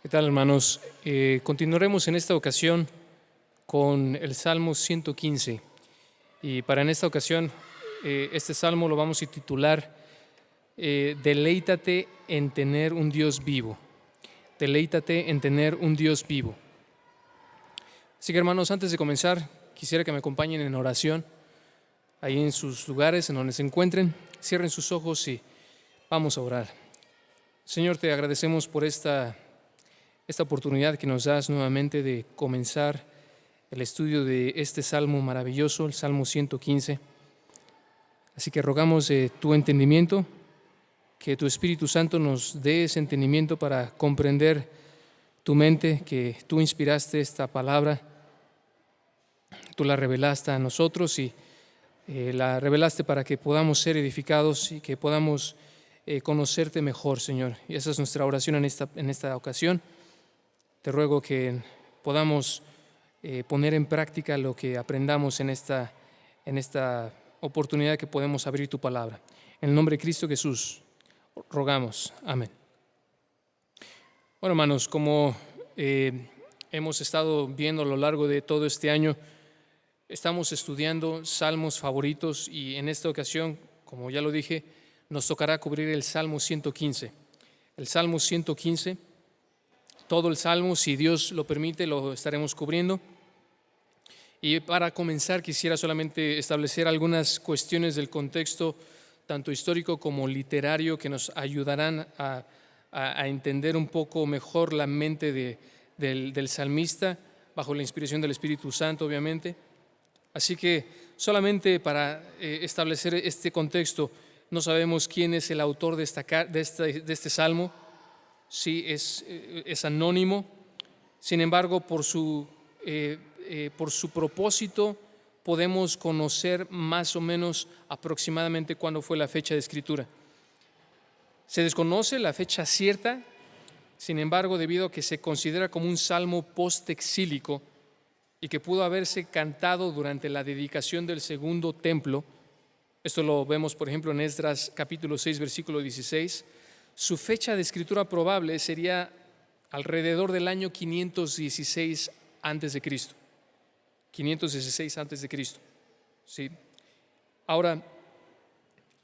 ¿Qué tal, hermanos? Continuaremos en esta ocasión con el Salmo 115. Y para en esta ocasión, este salmo lo vamos a titular Deleítate en tener un Dios vivo. Deleítate en tener un Dios vivo. Así que, hermanos, antes de comenzar, quisiera que me acompañen en oración. Ahí en sus lugares, en donde se encuentren, cierren sus ojos y vamos a orar. Señor, te agradecemos por esta oportunidad que nos das nuevamente de comenzar el estudio de este salmo maravilloso, el Salmo 115. Así que rogamos de tu entendimiento, que tu Espíritu Santo nos dé ese entendimiento para comprender tu mente, que tú inspiraste esta palabra, tú la revelaste a nosotros y la revelaste para que podamos ser edificados y que podamos conocerte mejor, Señor. Y esa es nuestra oración en esta ocasión. Te ruego que podamos poner en práctica lo que aprendamos en esta oportunidad que podemos abrir tu palabra. En el nombre de Cristo Jesús, rogamos. Amén. Bueno, hermanos, como hemos estado viendo a lo largo de todo este año, estamos estudiando salmos favoritos y en esta ocasión, como ya lo dije, nos tocará cubrir el Salmo 115. El Salmo 115. Todo el Salmo, si Dios lo permite, lo estaremos cubriendo. Y para comenzar quisiera solamente establecer algunas cuestiones del contexto, tanto histórico como literario, que nos ayudarán a entender un poco mejor la mente del salmista, bajo la inspiración del Espíritu Santo, obviamente. Así que solamente para establecer este contexto, no sabemos quién es el autor de este salmo. Sí, es anónimo. Sin embargo, por su propósito podemos conocer más o menos aproximadamente cuándo fue la fecha de escritura. Se desconoce la fecha cierta, sin embargo, debido a que se considera como un salmo postexílico y que pudo haberse cantado durante la dedicación del segundo templo. Esto lo vemos, por ejemplo, en Esdras capítulo 6, versículo 16. Su fecha de escritura probable sería alrededor del año 516 a.C. 516 a.C. ¿Sí? Ahora,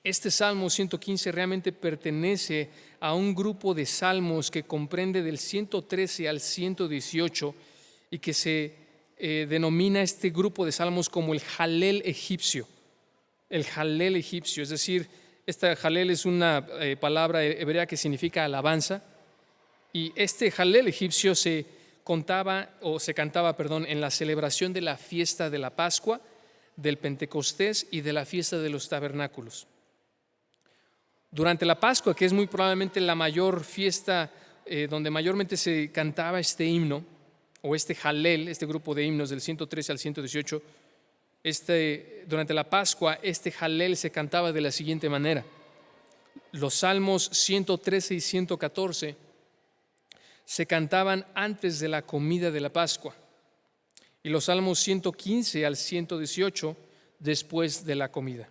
este Salmo 115 realmente pertenece a un grupo de salmos que comprende del 113 al 118 y que se denomina este grupo de salmos como el Jalel egipcio. El Jalel egipcio, es decir, esta Jalel es una palabra hebrea que significa alabanza, y este Jalel egipcio se cantaba en la celebración de la fiesta de la Pascua, del Pentecostés y de la fiesta de los tabernáculos. Durante la Pascua, que es muy probablemente la mayor fiesta donde mayormente se cantaba este himno, o este Jalel, este grupo de himnos del 113 al 118, durante la Pascua, este Jalel se cantaba de la siguiente manera. Los salmos 113 y 114 se cantaban antes de la comida de la Pascua y los salmos 115 al 118 después de la comida.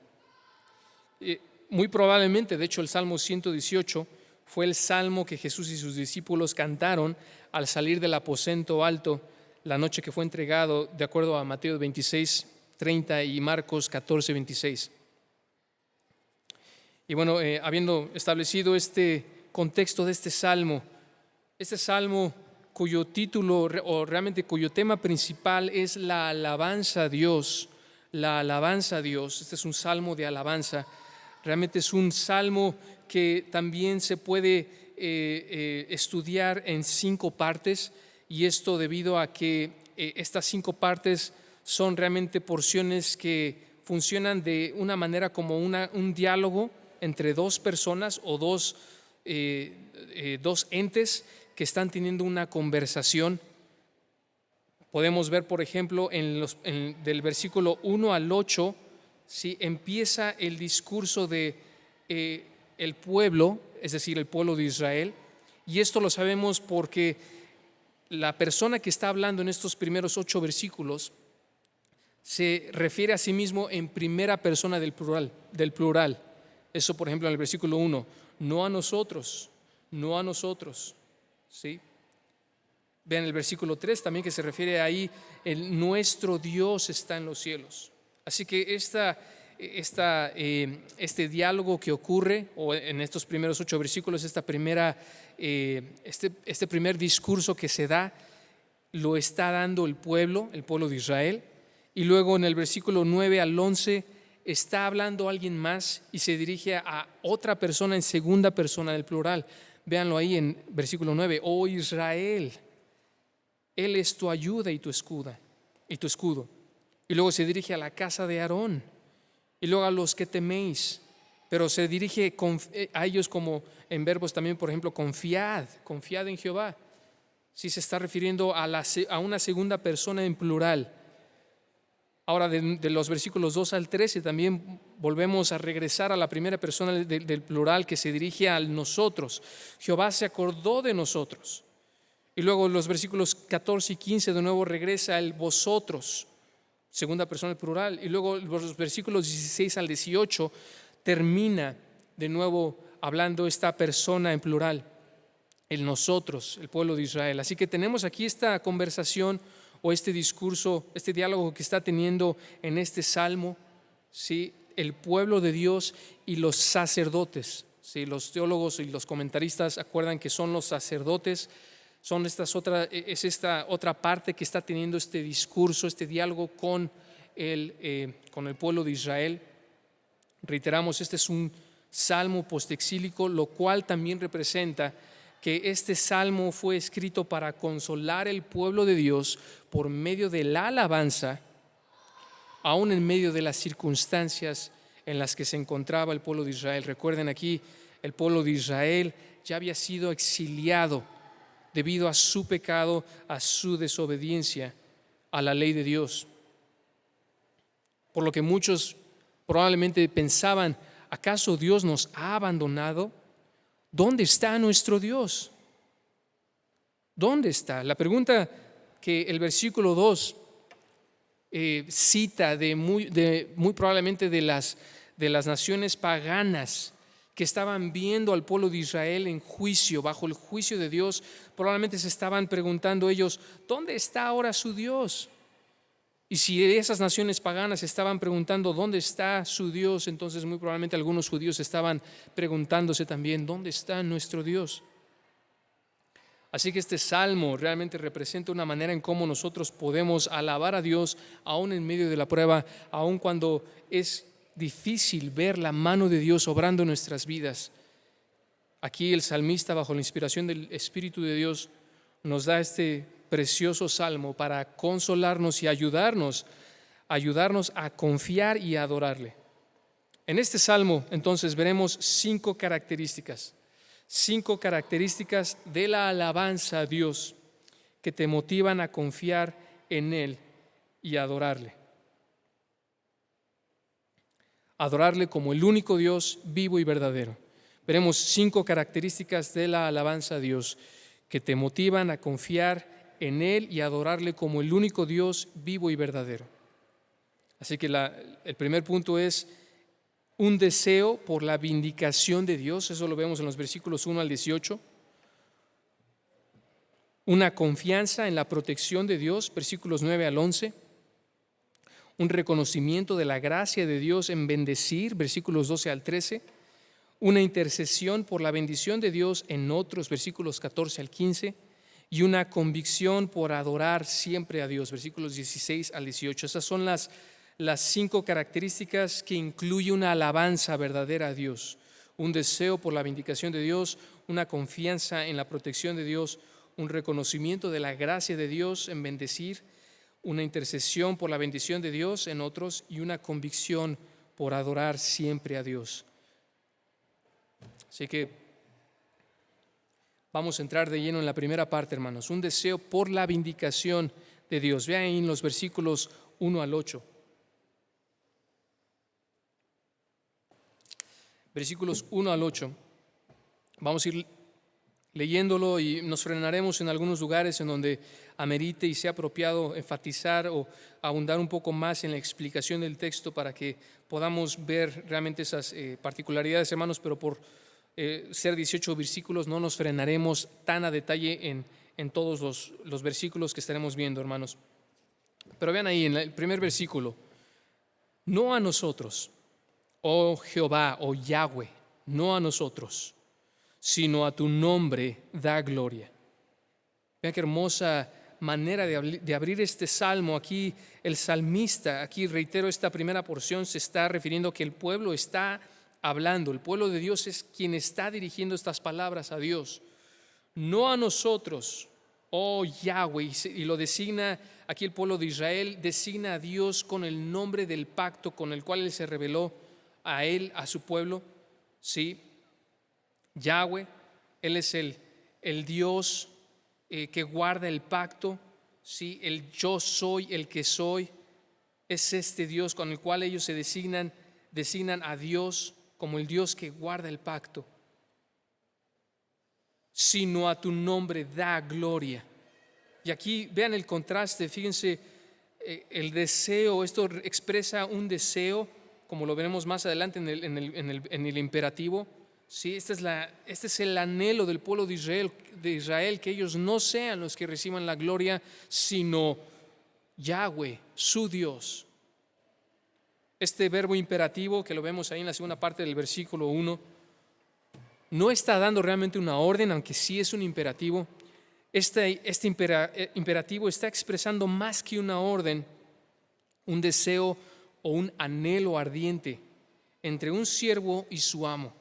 Muy probablemente, de hecho, el salmo 118 fue el salmo que Jesús y sus discípulos cantaron al salir del aposento alto la noche que fue entregado, de acuerdo a Mateo 26:30 y Marcos 14:26. Y bueno, habiendo establecido este contexto de este salmo cuyo título o realmente cuyo tema principal es la alabanza a Dios, este es un salmo de alabanza. Realmente es un salmo que también se puede estudiar en 5 partes, y esto debido a que estas 5 partes son realmente porciones que funcionan de una manera como un diálogo entre 2 personas o dos entes que están teniendo una conversación. Podemos ver, por ejemplo, del versículo 1 al 8, ¿sí? Empieza el discurso de el pueblo, es decir, el pueblo de Israel, y esto lo sabemos porque la persona que está hablando en estos primeros 8 versículos se refiere a sí mismo en primera persona del plural. Eso, por ejemplo, en el versículo 1, no a nosotros, ¿sí? Vean el versículo 3 también, que se refiere ahí, nuestro Dios está en los cielos. Así que este diálogo que ocurre, o en estos primeros 8 versículos, este primer discurso que se da, lo está dando el pueblo de Israel. Y luego en el versículo 9 al 11 está hablando alguien más y se dirige a otra persona en segunda persona del plural. Véanlo ahí en versículo 9: oh Israel, Él es tu ayuda y tu escudo. Y luego se dirige a la casa de Aarón, y luego a los que teméis, pero se dirige a ellos como en verbos también, por ejemplo, confiad en Jehová. Sí, se está refiriendo a una segunda persona en plural. Ahora, de los versículos 2 al 13 también volvemos a regresar a la primera persona del plural, que se dirige a nosotros. Jehová se acordó de nosotros. Y luego los versículos 14 y 15 de nuevo regresa el vosotros, segunda persona del plural. Y luego los versículos 16 al 18 termina de nuevo hablando esta persona en plural, el nosotros, el pueblo de Israel. Así que tenemos aquí esta conversación o este discurso, este diálogo que está teniendo en este salmo, ¿sí?, el pueblo de Dios y los sacerdotes. ¿Sí? Los teólogos y los comentaristas acuerdan que son los sacerdotes. Es esta otra parte que está teniendo este discurso, este diálogo con el pueblo de Israel. Reiteramos, este es un salmo postexílico, lo cual también representa que este salmo fue escrito para consolar el pueblo de Dios por medio de la alabanza, aún en medio de las circunstancias en las que se encontraba el pueblo de Israel. Recuerden, aquí el pueblo de Israel ya había sido exiliado debido a su pecado, a su desobediencia a la ley de Dios. Por lo que muchos probablemente pensaban: ¿acaso Dios nos ha abandonado? ¿Dónde está nuestro Dios? ¿Dónde está? La pregunta que el versículo 2 cita muy probablemente de las naciones paganas que estaban viendo al pueblo de Israel en juicio, bajo el juicio de Dios, probablemente se estaban preguntando ellos: ¿dónde está ahora su Dios? Y si esas naciones paganas estaban preguntando dónde está su Dios, entonces muy probablemente algunos judíos estaban preguntándose también: ¿dónde está nuestro Dios? Así que este salmo realmente representa una manera en cómo nosotros podemos alabar a Dios aún en medio de la prueba, aún cuando es difícil ver la mano de Dios obrando en nuestras vidas. Aquí el salmista, bajo la inspiración del Espíritu de Dios, nos da este precioso salmo para consolarnos y ayudarnos a confiar y a adorarle. En este salmo entonces veremos 5 características de la alabanza a Dios que te motivan a confiar en Él y adorarle. Adorarle como el único Dios vivo y verdadero. Veremos 5 características de la alabanza a Dios que te motivan a confiar en Él y adorarle como el único Dios vivo y verdadero. Así que el primer punto es un deseo por la vindicación de Dios. Eso lo vemos en los versículos 1 al 18. Una confianza en la protección de Dios, versículos 9 al 11. Un reconocimiento de la gracia de Dios en bendecir, versículos 12 al 13. Una intercesión por la bendición de Dios en otros, versículos 14 al 15. Y una convicción por adorar siempre a Dios, versículos 16 al 18. Esas son las 5 características que incluye una alabanza verdadera a Dios: un deseo por la vindicación de Dios, una confianza en la protección de Dios, un reconocimiento de la gracia de Dios en bendecir, una intercesión por la bendición de Dios en otros y una convicción por adorar siempre a Dios. Así que vamos a entrar de lleno en la primera parte, hermanos: un deseo por la vindicación de Dios. Vean ahí en los versículos 1 al 8. Versículos 1 al 8. Vamos a ir leyéndolo y nos frenaremos en algunos lugares en donde amerite y sea apropiado enfatizar o ahondar un poco más en la explicación del texto para que podamos ver realmente esas particularidades, hermanos, pero por ser 18 versículos no nos frenaremos tan a detalle en todos los versículos que estaremos viendo, hermanos. Pero vean ahí en el primer versículo: no a nosotros, oh Jehová, oh Yahweh, no a nosotros, sino a tu nombre da gloria. Vean qué hermosa manera de abrir este salmo. Aquí el salmista, aquí reitero, esta primera porción se está refiriendo que el pueblo está hablando, el pueblo de Dios es quien está dirigiendo estas palabras a Dios. No a nosotros, oh Yahweh, y lo designa aquí el pueblo de Israel, designa a Dios con el nombre del pacto con el cual Él se reveló a Él, a su pueblo. Sí, Yahweh, Él es el Dios que guarda el pacto. Sí, el yo soy el que soy, es este Dios con el cual ellos se designan a Dios como el Dios que guarda el pacto. Sino a tu nombre da gloria. Y aquí vean el contraste, fíjense, el deseo, esto expresa un deseo, como lo veremos más adelante en el imperativo. Sí, este es el anhelo del pueblo de Israel, que ellos no sean los que reciban la gloria, sino Yahweh, su Dios. Este verbo imperativo, que lo vemos ahí en la segunda parte del versículo 1, no está dando realmente una orden, aunque sí es un imperativo. Este imperativo está expresando más que una orden, un deseo o un anhelo ardiente entre un siervo y su amo.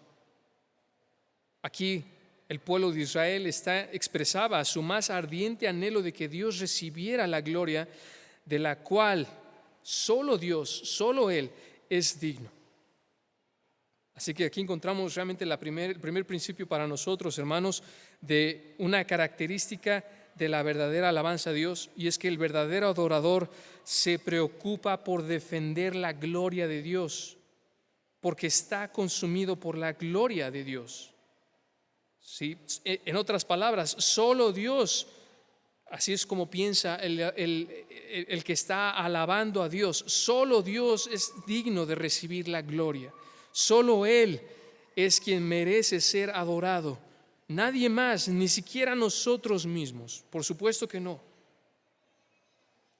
Aquí el pueblo de Israel expresaba su más ardiente anhelo de que Dios recibiera la gloria de la cual solo Dios, solo Él es digno. Así que aquí encontramos realmente el primer principio para nosotros, hermanos, de una característica de la verdadera alabanza a Dios, y es que el verdadero adorador se preocupa por defender la gloria de Dios, porque está consumido por la gloria de Dios. ¿Sí? En otras palabras, solo Dios, así es como piensa el que está alabando a Dios, solo Dios es digno de recibir la gloria. Solo Él es quien merece ser adorado. Nadie más, ni siquiera nosotros mismos. Por supuesto que no.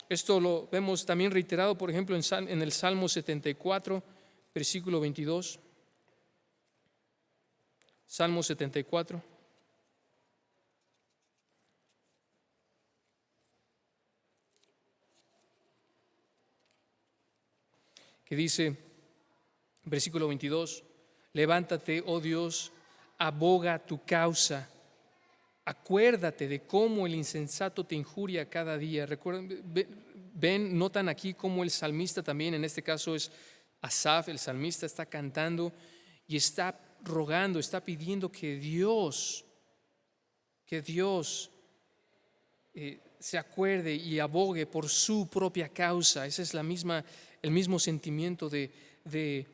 Esto lo vemos también reiterado, por ejemplo, en el Salmo 74, versículo 22. Salmo 74. Que dice, versículo 22, levántate, oh Dios, aboga tu causa, acuérdate de cómo el insensato te injuria cada día. Recuerden, notan aquí cómo el salmista también, en este caso es Asaf, el salmista está cantando y está rogando, está pidiendo que Dios se acuerde y abogue por su propia causa. Ese es el mismo sentimiento del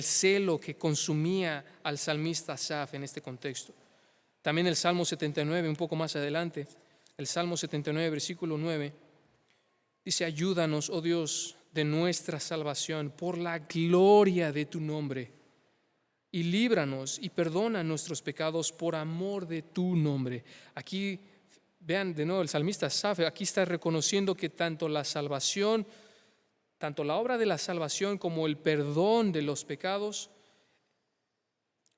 celo que consumía al salmista Asaf en este contexto. También el Salmo 79, un poco más adelante, el Salmo 79, versículo 9, dice, ayúdanos, oh Dios, de nuestra salvación, por la gloria de tu nombre, y líbranos y perdona nuestros pecados por amor de tu nombre. Aquí vean de nuevo el salmista Asaf, aquí está reconociendo que tanto la salvación, tanto la obra de la salvación como el perdón de los pecados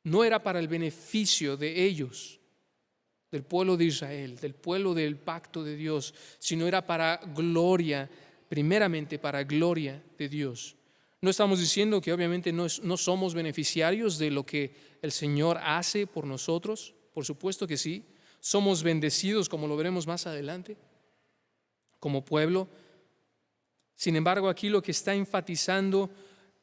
no era para el beneficio de ellos, del pueblo de Israel, del pueblo del pacto de Dios, sino era para gloria, primeramente para gloria de Dios. No estamos diciendo que obviamente no somos beneficiarios de lo que el Señor hace por nosotros, por supuesto que sí. Somos bendecidos, como lo veremos más adelante, como pueblo. Sin embargo, aquí lo que está enfatizando,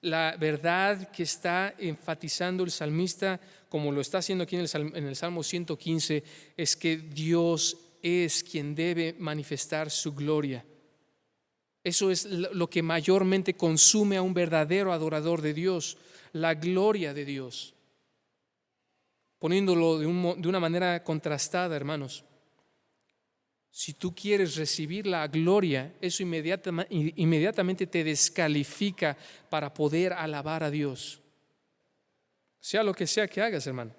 la verdad que está enfatizando el salmista, como lo está haciendo aquí en el Salmo 115, es que Dios es quien debe manifestar su gloria. Eso es lo que mayormente consume a un verdadero adorador de Dios, la gloria de Dios. Poniéndolo de una manera contrastada, hermanos, si tú quieres recibir la gloria, eso inmediatamente te descalifica para poder alabar a Dios. Sea lo que sea que hagas, hermano.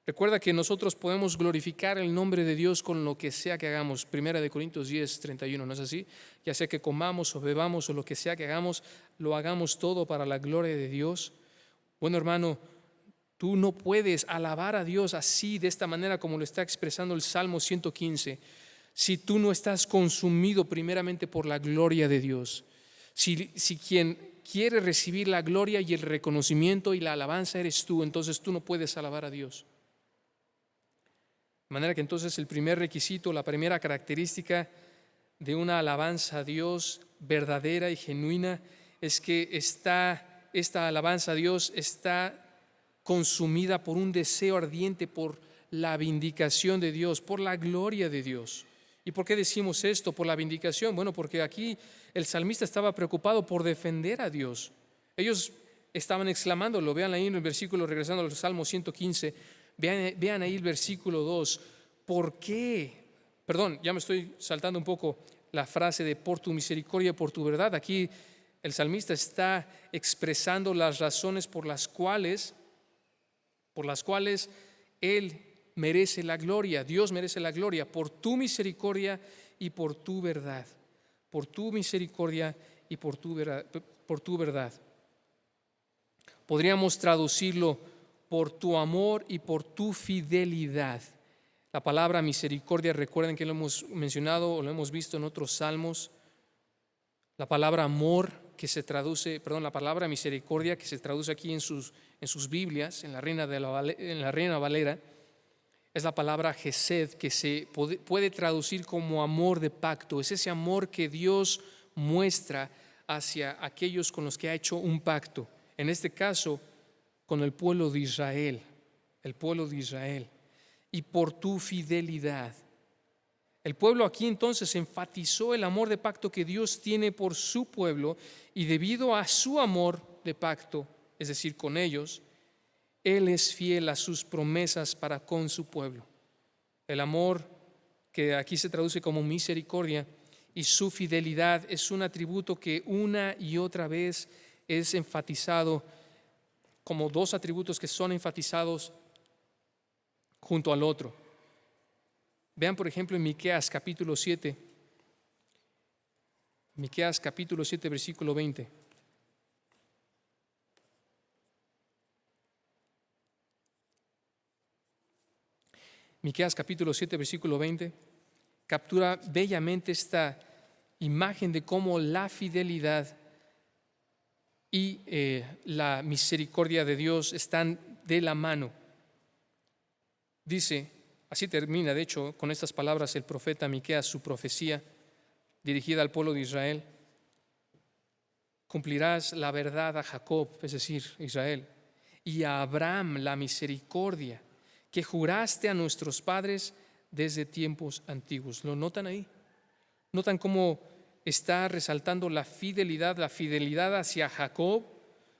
Recuerda que nosotros podemos glorificar el nombre de Dios con lo que sea que hagamos. 1 Corintios 10:31, ¿no es así? Ya sea que comamos o bebamos o lo que sea que hagamos, lo hagamos todo para la gloria de Dios. Bueno, hermano, tú no puedes alabar a Dios así, de esta manera como lo está expresando el Salmo 115, si tú no estás consumido primeramente por la gloria de Dios. Si quien quiere recibir la gloria y el reconocimiento y la alabanza eres tú, entonces tú no puedes alabar a Dios. De manera que entonces el primer requisito, la primera característica de una alabanza a Dios verdadera y genuina es que esta alabanza a Dios está consumida por un deseo ardiente por la vindicación de Dios, por la gloria de Dios. ¿Y por qué decimos esto? Por la vindicación. Bueno, porque aquí el salmista estaba preocupado por defender a Dios. Ellos estaban exclamándolo. Vean ahí en el versículo, regresando al Salmo 115, vean ahí el versículo 2. ¿Por qué? Perdón, ya me estoy saltando un poco la frase de por tu misericordia, por tu verdad. Aquí el salmista está expresando las razones por las cuales Él merece la gloria, Dios merece la gloria, por tu misericordia y por tu verdad. Por tu misericordia y por tu verdad. Podríamos traducirlo por tu amor y por tu fidelidad. La palabra misericordia, recuerden que lo hemos mencionado o lo hemos visto en otros salmos. La palabra amor la palabra misericordia que se traduce aquí en sus Biblias, en la Reina Valera, es la palabra Gesed, que se puede traducir como amor de pacto. Es ese amor que Dios muestra hacia aquellos con los que ha hecho un pacto. En este caso, con el pueblo de Israel, y por tu fidelidad. El pueblo aquí entonces enfatizó el amor de pacto que Dios tiene por su pueblo, y debido a su amor de pacto, es decir, con ellos, Él es fiel a sus promesas para con su pueblo. El amor, que aquí se traduce como misericordia, y su fidelidad es un atributo que una y otra vez es enfatizado, como dos atributos que son enfatizados junto al otro. Vean, por ejemplo, en Miqueas capítulo 7, versículo 20. Miqueas capítulo 7, versículo 20, captura bellamente esta imagen de cómo la fidelidad y la misericordia de Dios están de la mano. Dice, así termina, de hecho, con estas palabras el profeta Miqueas su profecía dirigida al pueblo de Israel: cumplirás la verdad a Jacob, es decir, Israel, y a Abraham la misericordia que juraste a nuestros padres desde tiempos antiguos. ¿Lo notan ahí? ¿Notan cómo está resaltando la fidelidad hacia Jacob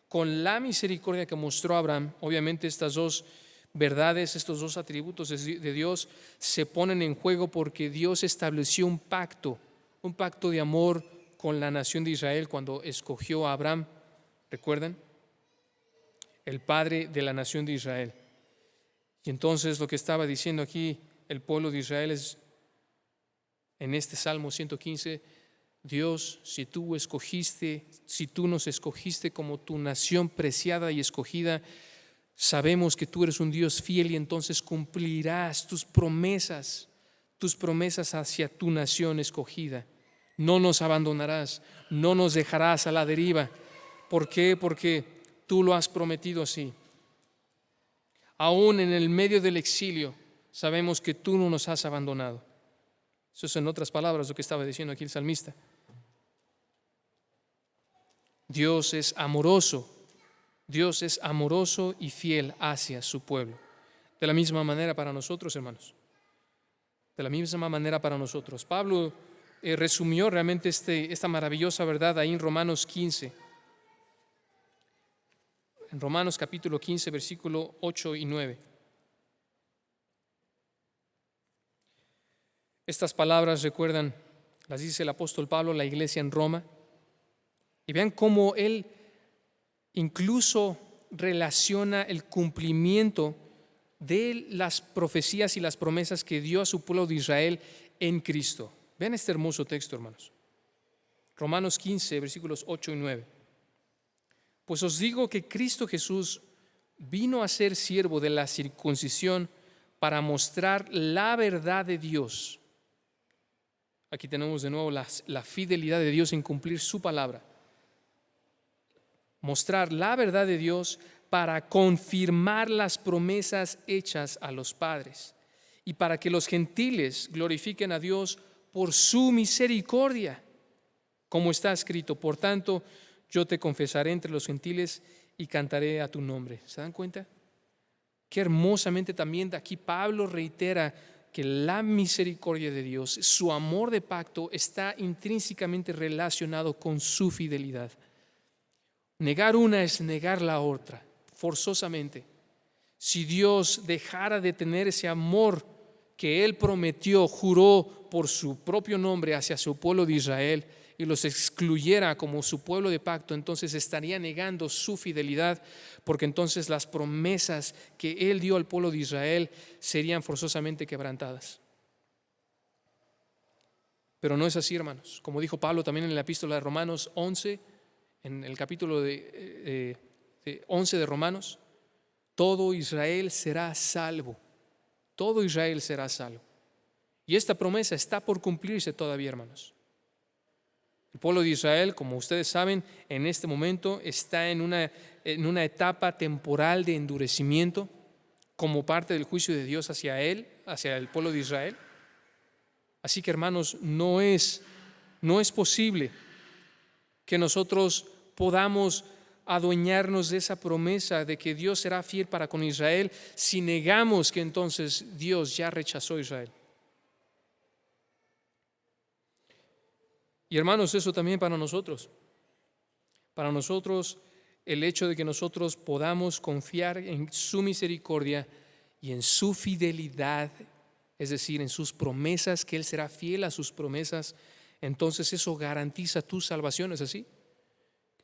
con la misericordia que mostró Abraham? Obviamente estas dos verdades, estos dos atributos de Dios se ponen en juego porque Dios estableció un pacto de amor con la nación de Israel cuando escogió a Abraham. ¿Recuerdan? El padre de la nación de Israel. Y entonces lo que estaba diciendo aquí el pueblo de Israel es, en este Salmo 115, Dios, si tú nos escogiste como tu nación preciada y escogida, sabemos que tú eres un Dios fiel y entonces cumplirás tus promesas hacia tu nación escogida. No nos abandonarás, no nos dejarás a la deriva. ¿Por qué? Porque tú lo has prometido así. Aún en el medio del exilio, sabemos que tú no nos has abandonado. Eso es, en otras palabras, lo que estaba diciendo aquí el salmista. Dios es amoroso y fiel hacia su pueblo. De la misma manera para nosotros, hermanos. De la misma manera para nosotros. Pablo resumió realmente esta maravillosa verdad ahí en Romanos 15. En Romanos capítulo 15, versículo 8 y 9. Estas palabras, recuerdan, las dice el apóstol Pablo a la iglesia en Roma. Y vean cómo él incluso relaciona el cumplimiento de las profecías y las promesas que dio a su pueblo de Israel en Cristo. Vean este hermoso texto, hermanos. Romanos 15, versículos 8 y 9. Pues os digo que Cristo Jesús vino a ser siervo de la circuncisión para mostrar la verdad de Dios. Aquí tenemos de nuevo la fidelidad de Dios en cumplir su palabra. Mostrar la verdad de Dios para confirmar las promesas hechas a los padres y para que los gentiles glorifiquen a Dios por su misericordia, como está escrito: por tanto, yo te confesaré entre los gentiles y cantaré a tu nombre. ¿Se dan cuenta? Qué hermosamente también de aquí Pablo reitera que la misericordia de Dios, su amor de pacto, está intrínsecamente relacionado con su fidelidad. Negar una es negar la otra, forzosamente. Si Dios dejara de tener ese amor que Él prometió, juró por su propio nombre hacia su pueblo de Israel, y los excluyera como su pueblo de pacto, entonces estaría negando su fidelidad, porque entonces las promesas que Él dio al pueblo de Israel serían forzosamente quebrantadas. Pero no es así, hermanos. Como dijo Pablo también en la epístola de Romanos 11, en el capítulo 11 de Romanos: todo Israel será salvo. Todo Israel será salvo. Y esta promesa está por cumplirse todavía, hermanos. El pueblo de Israel, como ustedes saben, en este momento está en una etapa temporal de endurecimiento como parte del juicio de Dios hacia él, hacia el pueblo de Israel. Así que, hermanos, no es posible que nosotros podamos adueñarnos de esa promesa de que Dios será fiel para con Israel si negamos que entonces Dios ya rechazó a Israel. Y hermanos, eso también para nosotros. Para nosotros, el hecho de que nosotros podamos confiar en su misericordia y en su fidelidad, es decir, en sus promesas, que Él será fiel a sus promesas, entonces eso garantiza tu salvación, ¿es así?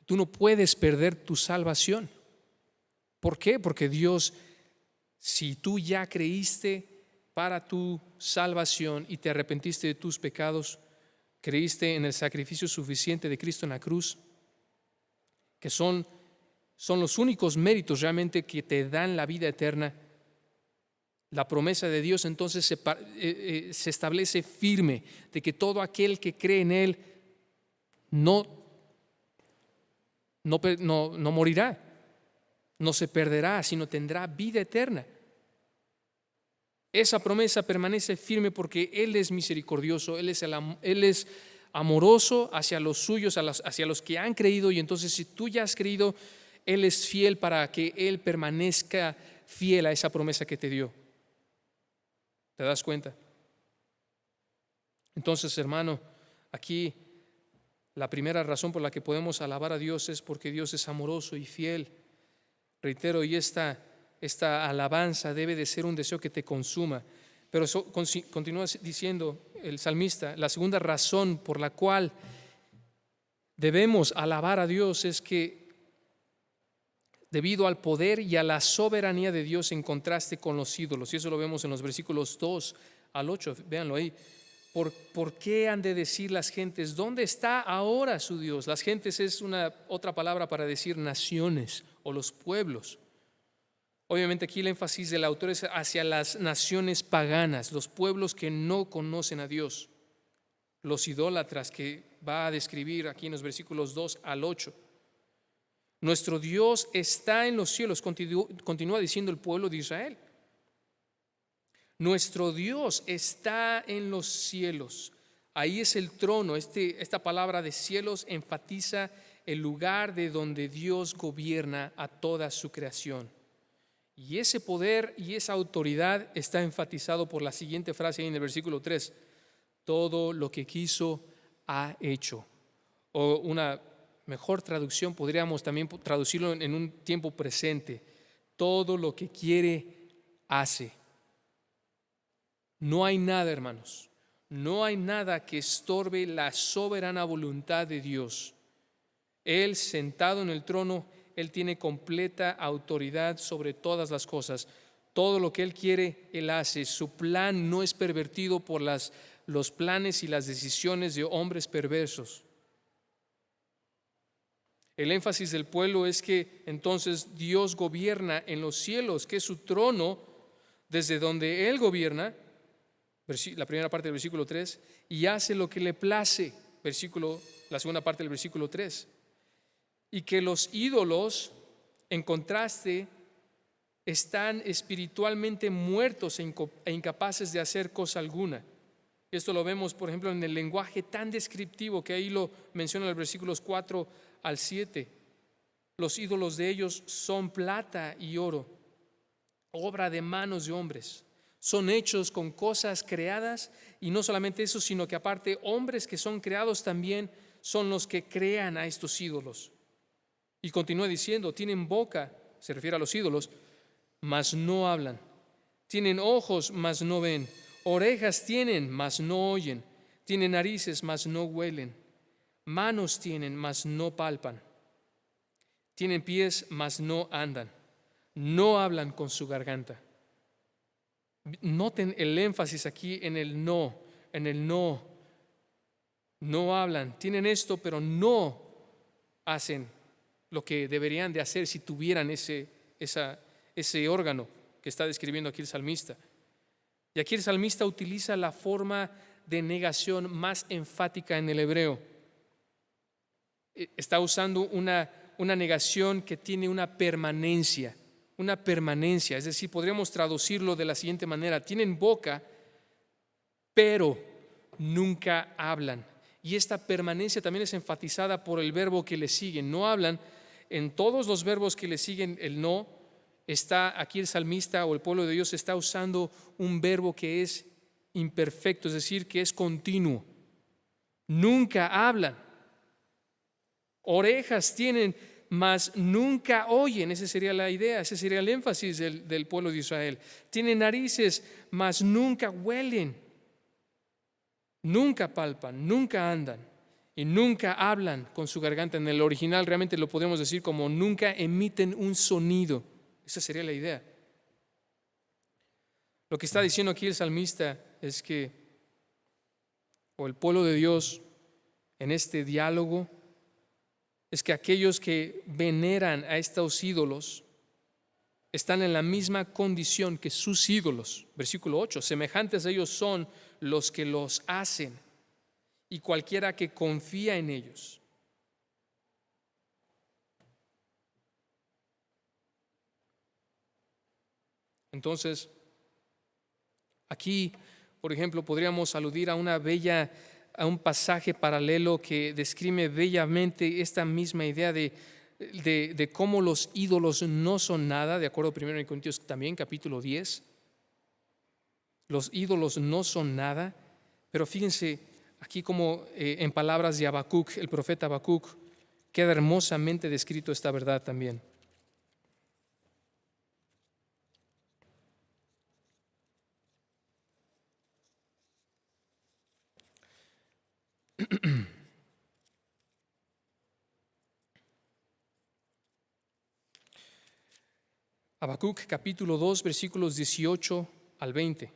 Tú no puedes perder tu salvación. ¿Por qué? Porque Dios, si tú ya creíste para tu salvación y te arrepentiste de tus pecados, creíste en el sacrificio suficiente de Cristo en la cruz, que son los únicos méritos realmente que te dan la vida eterna, la promesa de Dios entonces se establece firme de que todo aquel que cree en Él no morirá, no se perderá, sino tendrá vida eterna. Esa promesa permanece firme porque Él es misericordioso, Él es amoroso hacia los suyos, hacia los que han creído, y entonces si tú ya has creído, Él es fiel para que Él permanezca fiel a esa promesa que te dio. ¿Te das cuenta? Entonces, hermano, aquí la primera razón por la que podemos alabar a Dios es porque Dios es amoroso y fiel. Reitero, y esta alabanza debe de ser un deseo que te consuma. Pero continúa diciendo el salmista, la segunda razón por la cual debemos alabar a Dios es que debido al poder y a la soberanía de Dios en contraste con los ídolos. Y eso lo vemos en los versículos 2 al 8, véanlo ahí. ¿Por qué han de decir las gentes, ¿dónde está ahora su Dios? Las gentes es otra palabra para decir naciones o los pueblos. Obviamente aquí el énfasis del autor es hacia las naciones paganas, los pueblos que no conocen a Dios, los idólatras que va a describir aquí en los versículos 2 al 8. Nuestro Dios está en los cielos, continúa diciendo el pueblo de Israel. Nuestro Dios está en los cielos. Ahí es el trono. Esta palabra de cielos enfatiza el lugar de donde Dios gobierna a toda su creación. Y ese poder y esa autoridad está enfatizado por la siguiente frase ahí en el versículo 3. Todo lo que quiso ha hecho. O una mejor traducción podríamos también traducirlo en un tiempo presente. Todo lo que quiere hace. No hay nada, hermanos, no hay nada que estorbe la soberana voluntad de Dios. Él, sentado en el trono, Él tiene completa autoridad sobre todas las cosas. Todo lo que Él quiere, Él hace. Su plan no es pervertido por los planes y las decisiones de hombres perversos. El énfasis del pueblo es que entonces Dios gobierna en los cielos, que es su trono, desde donde Él gobierna, la primera parte del versículo 3, y hace lo que le place, la segunda parte del versículo 3. Y que los ídolos, en contraste, están espiritualmente muertos e incapaces de hacer cosa alguna. Esto lo vemos, por ejemplo, en el lenguaje tan descriptivo que ahí lo menciona en los versículos 4 al 7. Los ídolos de ellos son plata y oro, obra de manos de hombres. Son hechos con cosas creadas, y no solamente eso, sino que aparte hombres que son creados también son los que crean a estos ídolos. Y continúa diciendo, tienen boca, se refiere a los ídolos, mas no hablan. Tienen ojos, mas no ven. Orejas tienen, mas no oyen. Tienen narices, mas no huelen. Manos tienen, mas no palpan. Tienen pies, mas no andan. No hablan con su garganta. Noten el énfasis aquí en el no, No hablan, tienen esto, pero no hacen lo que deberían de hacer si tuvieran ese órgano que está describiendo aquí el salmista. Y aquí el salmista utiliza la forma de negación más enfática en el hebreo. Está usando una negación que tiene una permanencia, es decir, podríamos traducirlo de la siguiente manera: tienen boca, pero nunca hablan. Y esta permanencia también es enfatizada por el verbo que le sigue. No hablan. En todos los verbos que le siguen el no, está aquí el salmista o el pueblo de Dios está usando un verbo que es imperfecto, es decir, que es continuo. Nunca hablan. Orejas tienen, mas nunca oyen. Esa sería la idea, ese sería el énfasis del pueblo de Israel. Tienen narices, mas nunca huelen. Nunca palpan, nunca andan y nunca hablan con su garganta. En el original realmente lo podemos decir como nunca emiten un sonido. Esa sería la idea. Lo que está diciendo aquí el salmista es que, o el pueblo de Dios en este diálogo, es que aquellos que veneran a estos ídolos están en la misma condición que sus ídolos. Versículo 8, semejantes a ellos son los que los hacen y cualquiera que confía en ellos. Entonces, aquí, por ejemplo, podríamos aludir a un pasaje paralelo que describe bellamente esta misma idea de cómo los ídolos no son nada, de acuerdo a 1 Corintios también, capítulo 10. Los ídolos no son nada, pero fíjense aquí como en palabras de Habacuc, el profeta Habacuc, queda hermosamente descrito esta verdad también. Habacuc capítulo 2 versículos 18 al 20.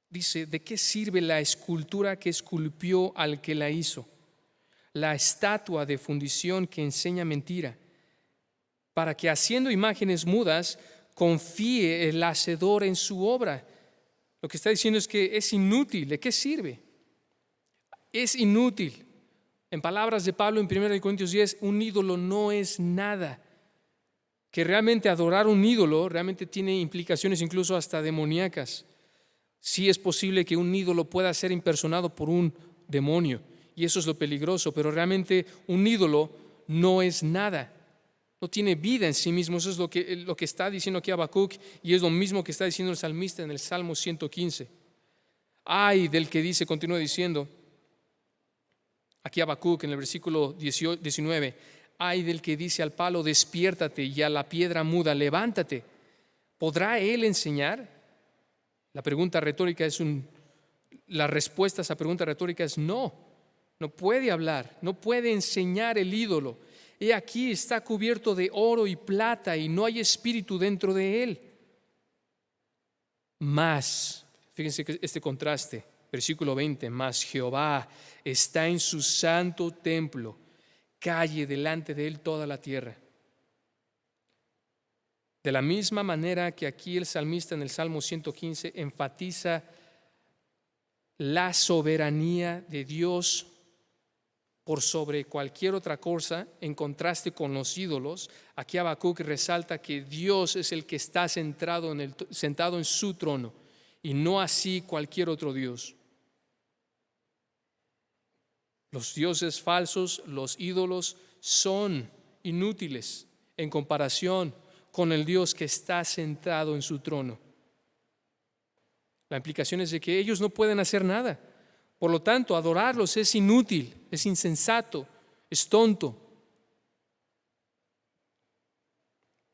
Dice: ¿de qué sirve la escultura que esculpió al que la hizo? La estatua de fundición que enseña mentira, para que haciendo imágenes mudas confíe el hacedor en su obra. Lo que está diciendo es que es inútil. ¿De qué sirve? Es inútil. En palabras de Pablo en 1 Corintios 10, un ídolo no es nada. Que realmente adorar un ídolo realmente tiene implicaciones incluso hasta demoníacas. Sí es posible que un ídolo pueda ser impersonado por un demonio, y eso es lo peligroso, pero realmente un ídolo no es nada, no tiene vida en sí mismo. Eso es lo que está diciendo aquí Habacuc, y es lo mismo que está diciendo el salmista en el Salmo 115. Ay del que dice, continúa diciendo aquí Habacuc en el versículo 19, ay del que dice al palo, despiértate, y a la piedra muda, levántate. ¿Podrá él enseñar? La respuesta a esa pregunta retórica es no puede hablar, no puede enseñar el ídolo. He aquí está cubierto de oro y plata y no hay espíritu dentro de él. Más, fíjense que este contraste, versículo 20, más Jehová está en su santo templo, calle delante de él toda la tierra. De la misma manera que aquí el salmista en el Salmo 115 enfatiza la soberanía de Dios por sobre cualquier otra cosa, en contraste con los ídolos, aquí Habacuc resalta que Dios es el que está sentado en su trono y no así cualquier otro Dios. Los dioses falsos, los ídolos, son inútiles en comparación con el Dios que está sentado en su trono. La implicación es de que ellos no pueden hacer nada. Por lo tanto, adorarlos es inútil, es insensato, es tonto.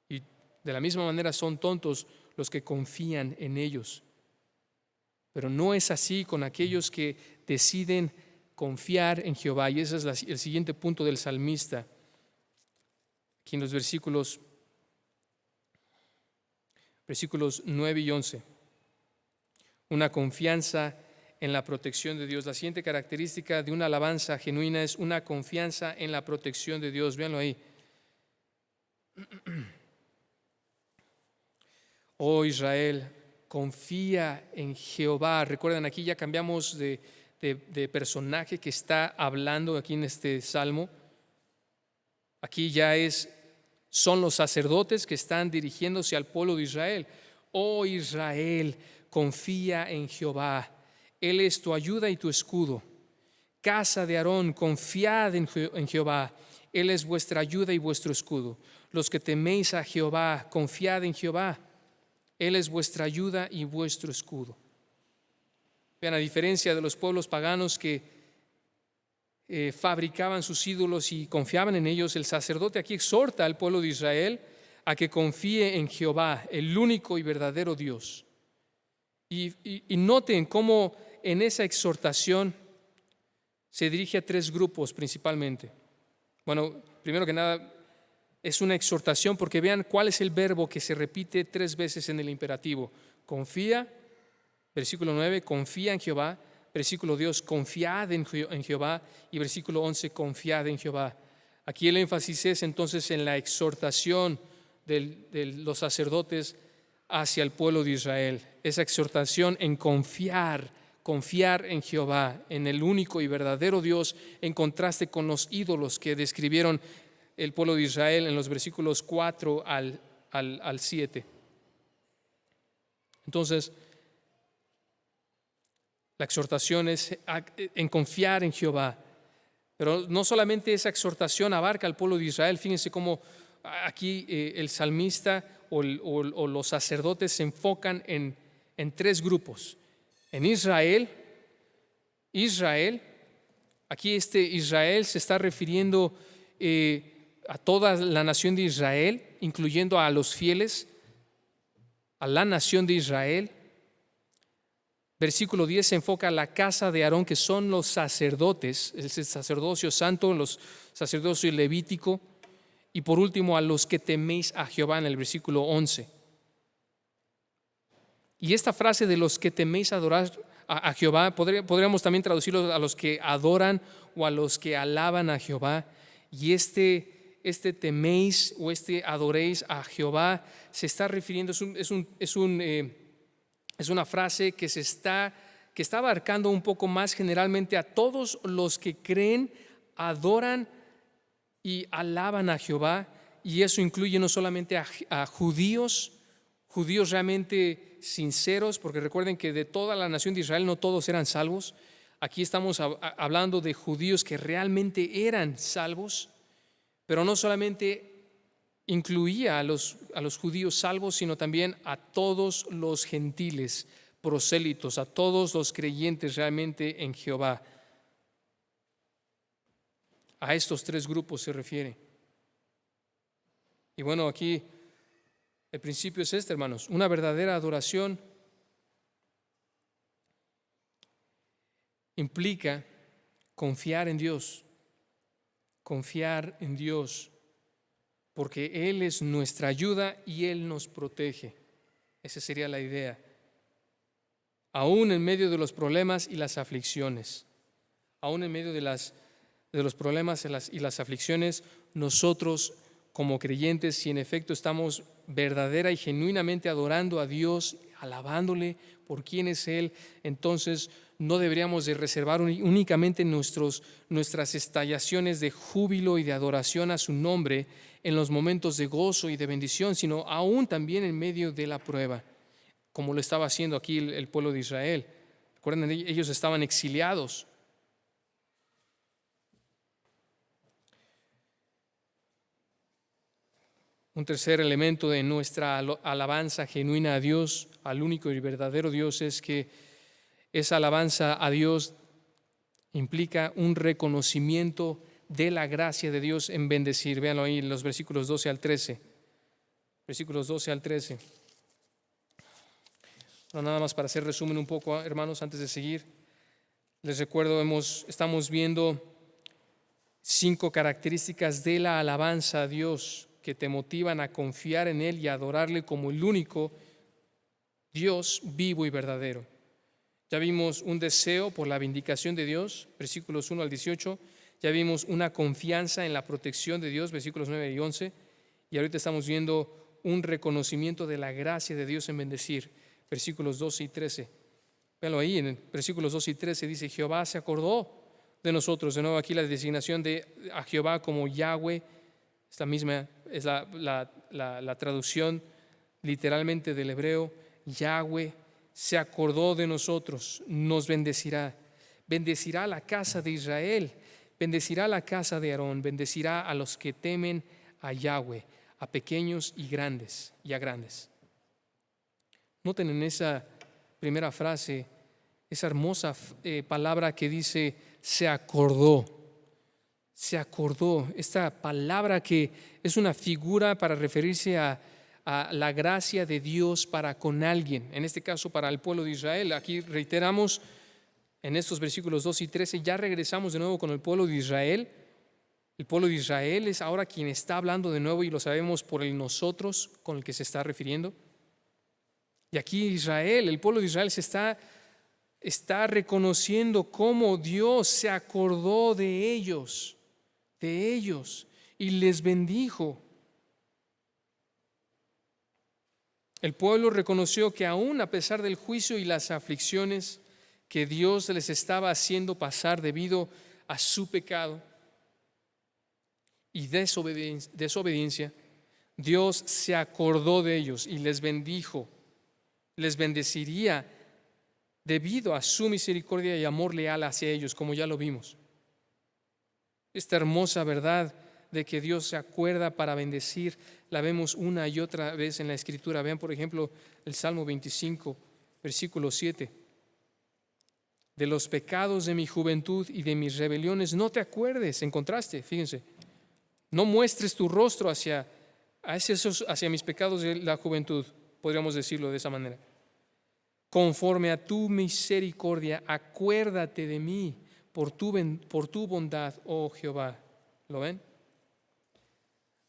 Y de la misma manera son tontos los que confían en ellos. Pero no es así con aquellos que deciden confiar en Jehová. Y ese es el siguiente punto del salmista. Aquí en los versículos 9 y 11. Una confianza en la protección de Dios. La siguiente característica de una alabanza genuina es una confianza en la protección de Dios. Véanlo ahí. Oh Israel, confía en Jehová. Recuerdan, aquí ya cambiamos de personaje que está hablando aquí en este salmo. Aquí ya son los sacerdotes que están dirigiéndose al pueblo de Israel. Oh Israel, confía en Jehová. Él es tu ayuda y tu escudo. Casa de Aarón, confiad en Jehová. Él es vuestra ayuda y vuestro escudo. Los que teméis a Jehová, confiad en Jehová. Él es vuestra ayuda y vuestro escudo. Vean, a diferencia de los pueblos paganos que fabricaban sus ídolos y confiaban en ellos, el sacerdote aquí exhorta al pueblo de Israel a que confíe en Jehová, el único y verdadero Dios. Y noten cómo en esa exhortación se dirige a tres grupos principalmente. Bueno, primero que nada, es una exhortación porque vean cuál es el verbo que se repite 3 veces en el imperativo. Confía, versículo 9, confía en Jehová. Versículo 10, confiad en Jehová. Y versículo 11, confiad en Jehová. Aquí el énfasis es entonces en la exhortación de los sacerdotes hacia el pueblo de Israel. Esa exhortación en confiar en Jehová, en el único y verdadero Dios, en contraste con los ídolos que describieron el pueblo de Israel en los versículos 4 al 7. Entonces, la exhortación es en confiar en Jehová. Pero no solamente esa exhortación abarca al pueblo de Israel. Fíjense cómo aquí el salmista o los sacerdotes se enfocan en 3 grupos. En Israel, aquí Israel se está refiriendo a toda la nación de Israel, incluyendo a los fieles, a la nación de Israel. Versículo 10 se enfoca a la casa de Aarón, que son los sacerdotes, el sacerdocio santo, los sacerdocio levítico. Y por último, a los que teméis a Jehová en el versículo 11. Y esta frase de los que teméis adorar a Jehová, podríamos también traducirlo a los que adoran o a los que alaban a Jehová. Y este teméis o adoréis a Jehová se está refiriendo, es una frase que está abarcando un poco más generalmente a todos los que creen, adoran y alaban a Jehová. Y eso incluye no solamente a judíos realmente sinceros, porque recuerden que de toda la nación de Israel no todos eran salvos. Aquí estamos hablando de judíos que realmente eran salvos, pero no solamente incluía a los judíos salvos, sino también a todos los gentiles prosélitos, a todos los creyentes realmente en Jehová. A estos 3 grupos se refiere. Y bueno, aquí el principio es este, hermanos. Una verdadera adoración implica confiar en Dios, porque Él es nuestra ayuda y Él nos protege. Esa sería la idea. aún en medio de los problemas y las aflicciones. Aún en medio de los problemas y las aflicciones, nosotros como creyentes, si en efecto estamos verdadera y genuinamente adorando a Dios, alabándole por quién es Él, entonces no deberíamos de reservar únicamente nuestras estallaciones de júbilo y de adoración a su nombre en los momentos de gozo y de bendición, sino aún también en medio de la prueba, como lo estaba haciendo aquí el pueblo de Israel. Recuerden, ellos estaban exiliados. Un tercer elemento de nuestra alabanza genuina a Dios, al único y verdadero Dios, es que esa alabanza a Dios implica un reconocimiento de la gracia de Dios en bendecir. Véanlo ahí en los versículos 12 al 13. Versículos 12 al 13. No, nada más para hacer resumen un poco, hermanos, antes de seguir. Les recuerdo, estamos viendo 5 características de la alabanza a Dios que te motivan a confiar en Él y a adorarle como el único Dios vivo y verdadero. Ya vimos un deseo por la vindicación de Dios, versículos 1 al 18. Ya vimos una confianza en la protección de Dios, versículos 9 y 11. Y ahorita estamos viendo un reconocimiento de la gracia de Dios en bendecir, versículos 12 y 13. Véanlo ahí, en versículos 12 y 13 dice: Jehová se acordó de nosotros. De nuevo aquí la designación de a Jehová como Yahweh. Esta misma es la traducción literalmente del hebreo. Yahweh se acordó de nosotros, nos bendecirá. Bendecirá a la casa de Israel, bendecirá a la casa de Aarón, bendecirá a los que temen a Yahweh, a pequeños y grandes, y a grandes. Noten en esa primera frase, esa hermosa palabra que dice se acordó. Se acordó, esta palabra que es una figura para referirse a la gracia de Dios para con alguien, en este caso para el pueblo de Israel. Aquí reiteramos en estos versículos 2 y 13, ya regresamos de nuevo con el pueblo de Israel. El pueblo de Israel es ahora quien está hablando de nuevo y lo sabemos por el nosotros con el que se está refiriendo. Y aquí Israel, el pueblo de Israel se está reconociendo cómo Dios se acordó de ellos y les bendijo. El pueblo reconoció que aún a pesar del juicio y las aflicciones que Dios les estaba haciendo pasar debido a su pecado y desobediencia, Dios se acordó de ellos y les bendijo, les bendeciría debido a su misericordia y amor leal hacia ellos, como ya lo vimos. Esta hermosa verdad de que Dios se acuerda para bendecir, la vemos una y otra vez en la Escritura. Vean, por ejemplo, el Salmo 25, versículo 7. De los pecados de mi juventud y de mis rebeliones no te acuerdes. En contraste, fíjense, no muestres tu rostro hacia mis pecados de la juventud, podríamos decirlo de esa manera. Conforme a tu misericordia, acuérdate de mí por tu bondad, oh Jehová. ¿Lo ven?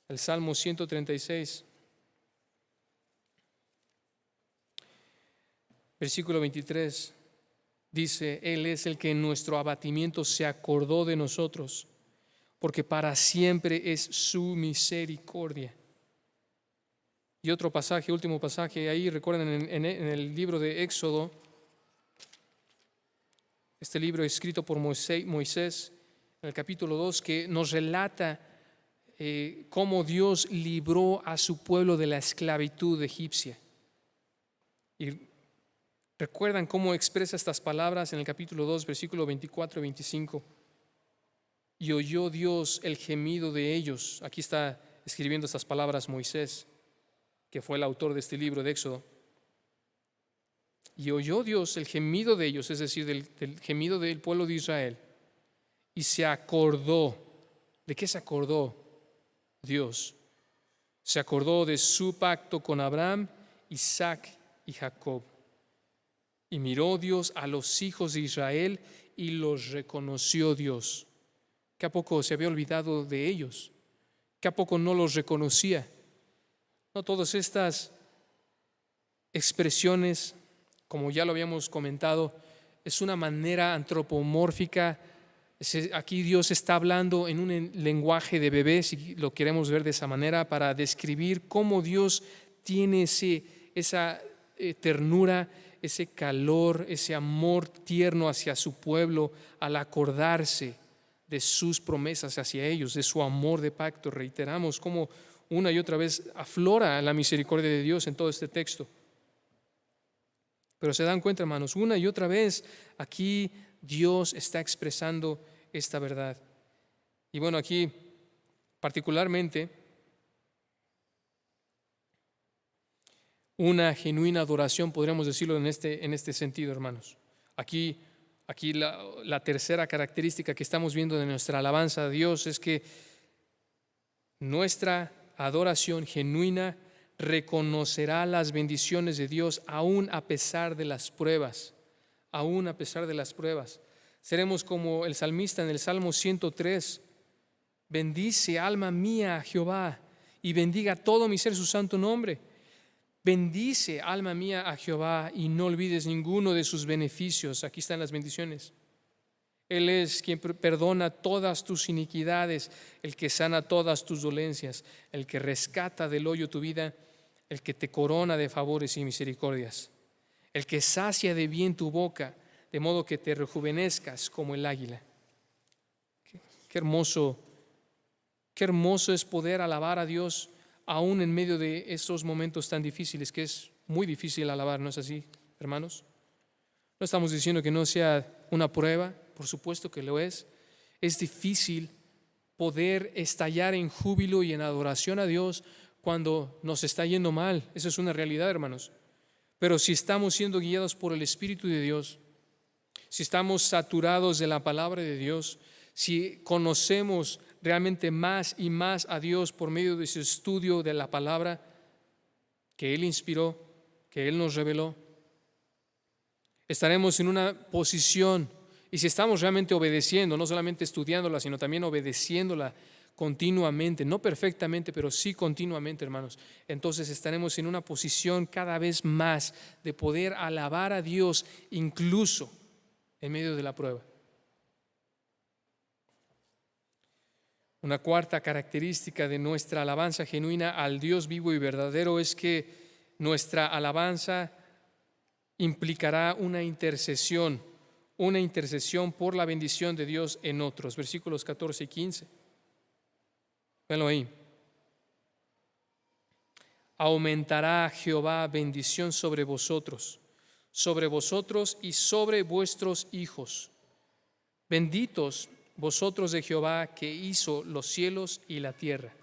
El Salmo 136, versículo 23, dice: Él es el que en nuestro abatimiento se acordó de nosotros, porque para siempre es su misericordia. Y otro pasaje, último pasaje, ahí recuerden en el libro de Éxodo, este libro escrito por Moisés, en el capítulo 2, que nos relata cómo Dios libró a su pueblo de la esclavitud egipcia. Y recuerdan cómo expresa estas palabras en el capítulo 2, versículo 24 y 25. Y oyó Dios el gemido de ellos. Aquí está escribiendo estas palabras Moisés, que fue el autor de este libro de Éxodo. Y oyó Dios el gemido de ellos, es decir, del gemido del pueblo de Israel. Y se acordó. ¿De qué se acordó Dios? Se acordó de su pacto con Abraham, Isaac y Jacob. Y miró Dios a los hijos de Israel y los reconoció Dios. ¿Que a poco se había olvidado de ellos? ¿Que a poco no los reconocía? No, todas estas expresiones como ya lo habíamos comentado, es una manera antropomórfica. Aquí Dios está hablando en un lenguaje de bebé, si lo queremos ver de esa manera, para describir cómo Dios tiene esa ternura, ese calor, ese amor tierno hacia su pueblo al acordarse de sus promesas hacia ellos, de su amor de pacto. Reiteramos cómo una y otra vez aflora la misericordia de Dios en todo este texto. Pero se dan cuenta, hermanos, una y otra vez aquí Dios está expresando esta verdad. Y bueno, aquí particularmente una genuina adoración, podríamos decirlo en este sentido, hermanos. Aquí la tercera característica que estamos viendo de nuestra alabanza a Dios es que nuestra adoración genuina reconocerá las bendiciones de Dios aún a pesar de las pruebas, aún a pesar de las pruebas. Seremos como el salmista en el Salmo 103, bendice alma mía a Jehová y bendiga todo mi ser su santo nombre. Bendice alma mía a Jehová y no olvides ninguno de sus beneficios. Aquí están las bendiciones. Él es quien perdona todas tus iniquidades, el que sana todas tus dolencias, el que rescata del hoyo tu vida, el que te corona de favores y misericordias, el que sacia de bien tu boca, de modo que te rejuvenezcas como el águila. Qué hermoso es poder alabar a Dios aún en medio de esos momentos tan difíciles, que es muy difícil alabar, ¿no es así, hermanos? No estamos diciendo que no sea una prueba, por supuesto que lo es. Es difícil poder estallar en júbilo y en adoración a Dios cuando nos está yendo mal. Esa es una realidad, hermanos. Pero si estamos siendo guiados por el Espíritu de Dios, si estamos saturados de la palabra de Dios, si conocemos realmente más y más a Dios por medio de su estudio de la palabra que Él inspiró, que Él nos reveló, estaremos en una posición, y si estamos realmente obedeciendo, no solamente estudiándola, sino también obedeciéndola continuamente, no perfectamente, pero sí continuamente, hermanos, entonces estaremos en una posición cada vez más de poder alabar a Dios incluso en medio de la prueba. Una cuarta característica de nuestra alabanza genuina al Dios vivo y verdadero es que nuestra alabanza implicará una intercesión por la bendición de Dios en otros. Versículos 14 y 15. Véanlo ahí. Aumentará Jehová bendición sobre vosotros y sobre vuestros hijos. Benditos vosotros de Jehová, que hizo los cielos y la tierra.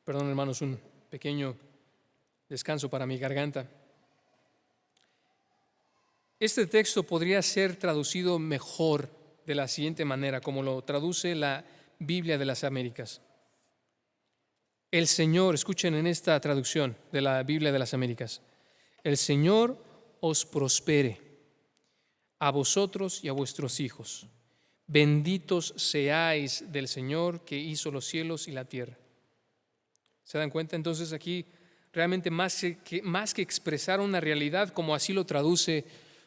Perdón, hermanos, un pequeño descanso para mi garganta. Este texto podría ser traducido mejor de la siguiente manera, como lo traduce la Biblia de las Américas. El Señor, escuchen en esta traducción de la Biblia de las Américas, el Señor os prospere a vosotros y a vuestros hijos. Benditos seáis del Señor que hizo los cielos y la tierra. ¿Se dan cuenta? Entonces aquí realmente más que expresar una realidad como así lo traduce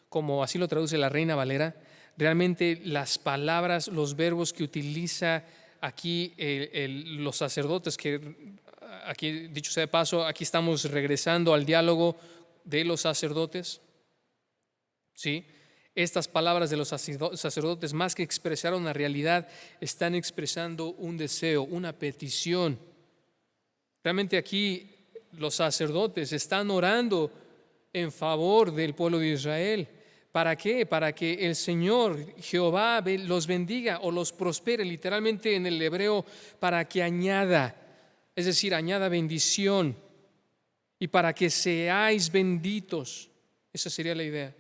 la Reina Valera, realmente las palabras, los verbos que utiliza aquí los sacerdotes, que aquí, dicho sea de paso, aquí estamos regresando al diálogo de los sacerdotes, ¿sí? Estas palabras de los sacerdotes, más que expresar una realidad, están expresando un deseo, una petición. Realmente aquí los sacerdotes están orando en favor del pueblo de Israel. ¿Para qué? Para que el Señor Jehová los bendiga o los prospere, literalmente en el hebreo, para que añada, es decir, añada bendición, y para que seáis benditos. Esa sería la idea.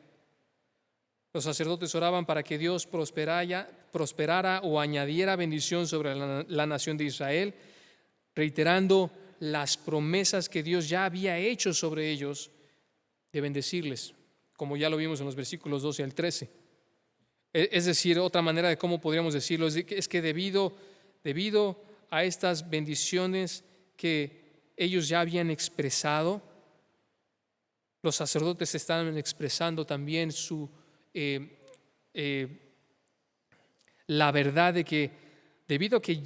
Los sacerdotes oraban para que Dios prosperara o añadiera bendición sobre la nación de Israel, reiterando las promesas que Dios ya había hecho sobre ellos de bendecirles, como ya lo vimos en los versículos 12 al 13. Es decir, otra manera de cómo podríamos decirlo es que debido a estas bendiciones que ellos ya habían expresado, los sacerdotes estaban expresando también la verdad de que debido a que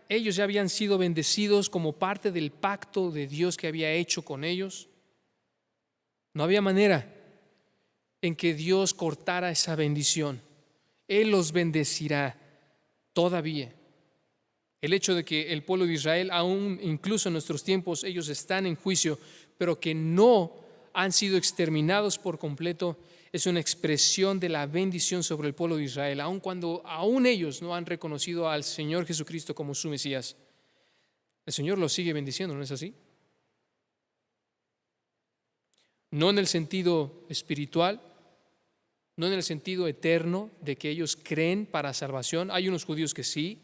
ellos ya habían sido bendecidos como parte del pacto de Dios que había hecho con ellos, no había manera en que Dios cortara esa bendición. Él los bendecirá todavía. El hecho de que el pueblo de Israel, aún incluso en nuestros tiempos, ellos están en juicio, pero que no han sido exterminados por completo, es una expresión de la bendición sobre el pueblo de Israel, aun cuando aún ellos no han reconocido al Señor Jesucristo como su Mesías. El Señor los sigue bendiciendo, ¿no es así? No en el sentido espiritual, no en el sentido eterno de que ellos creen para salvación. Hay unos judíos que sí.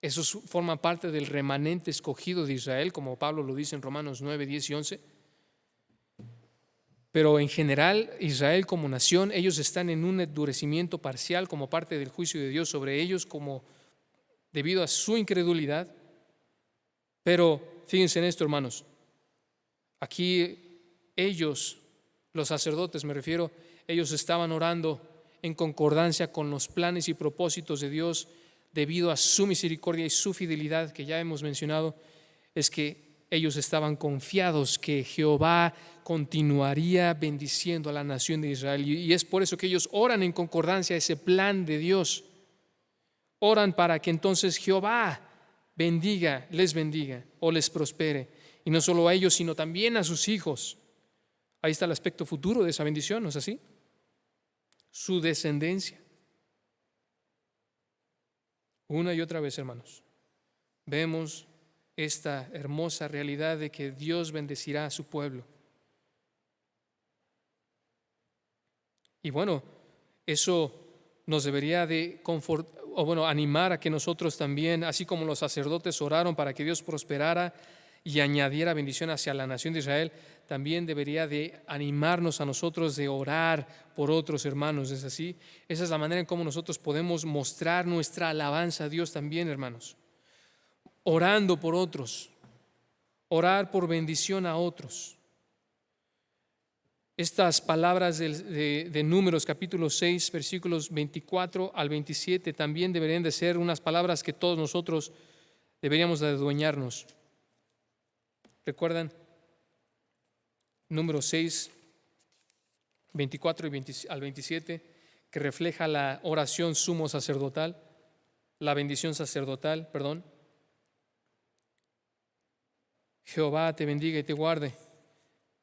Eso forma parte del remanente escogido de Israel, como Pablo lo dice en Romanos 9, 10 y 11. Pero en general, Israel como nación, ellos están en un endurecimiento parcial como parte del juicio de Dios sobre ellos, como debido a su incredulidad. Pero fíjense en esto, hermanos. Aquí ellos, los sacerdotes me refiero, ellos estaban orando en concordancia con los planes y propósitos de Dios debido a su misericordia y su fidelidad que ya hemos mencionado. Es que ellos estaban confiados que Jehová continuaría bendiciendo a la nación de Israel, y es por eso que ellos oran en concordancia a ese plan de Dios. Oran para que entonces Jehová les bendiga o les prospere, y no solo a ellos, sino también a sus hijos. Ahí está el aspecto futuro de esa bendición, ¿no es así? Su descendencia. Una y otra vez, hermanos, vemos esta hermosa realidad de que Dios bendecirá a su pueblo. Y bueno, eso nos debería de animar a que nosotros también, así como los sacerdotes oraron para que Dios prosperara y añadiera bendición hacia la nación de Israel, también debería de animarnos a nosotros de orar por otros hermanos. ¿Es así? Esa es la manera en cómo nosotros podemos mostrar nuestra alabanza a Dios también, hermanos. Orando por otros, orar por bendición a otros. Estas palabras de Números capítulo 6, versículos 24 al 27 también deberían de ser unas palabras que todos nosotros deberíamos de adueñarnos. ¿Recuerdan? Número 6, 24 al 27, que refleja la oración sumo sacerdotal, la bendición sacerdotal, perdón. Jehová te bendiga y te guarde.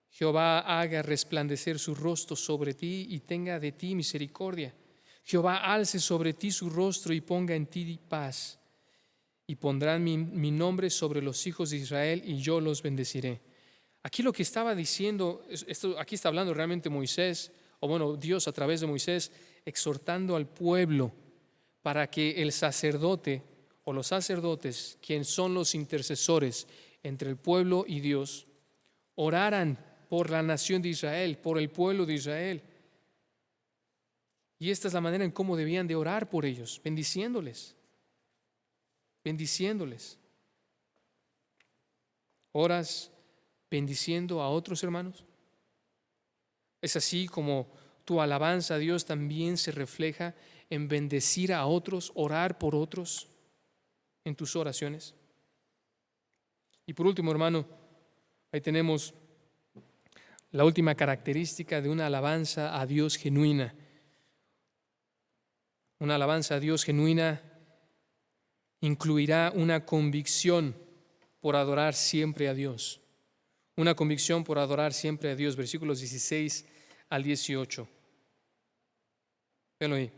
Jehová haga resplandecer su rostro sobre ti y tenga de ti misericordia. Jehová alce sobre ti su rostro y ponga en ti paz. Y pondrán mi nombre sobre los hijos de Israel y yo los bendeciré. Aquí lo que estaba diciendo, aquí está hablando realmente Moisés, Dios a través de Moisés, exhortando al pueblo para que el sacerdote o los sacerdotes, quienes son los intercesores entre el pueblo y Dios, oraran por la nación de Israel, por el pueblo de Israel. Y esta es la manera en cómo debían de orar por ellos, bendiciéndoles. ¿Oras bendiciendo a otros hermanos? Es así como tu alabanza a Dios también se refleja en bendecir a otros, orar por otros en tus oraciones. Y por último, hermano, ahí tenemos la última característica de una alabanza a Dios genuina. Una alabanza a Dios genuina incluirá una convicción por adorar siempre a Dios. Una convicción por adorar siempre a Dios. Versículos 16 al 18. Véanlo ahí.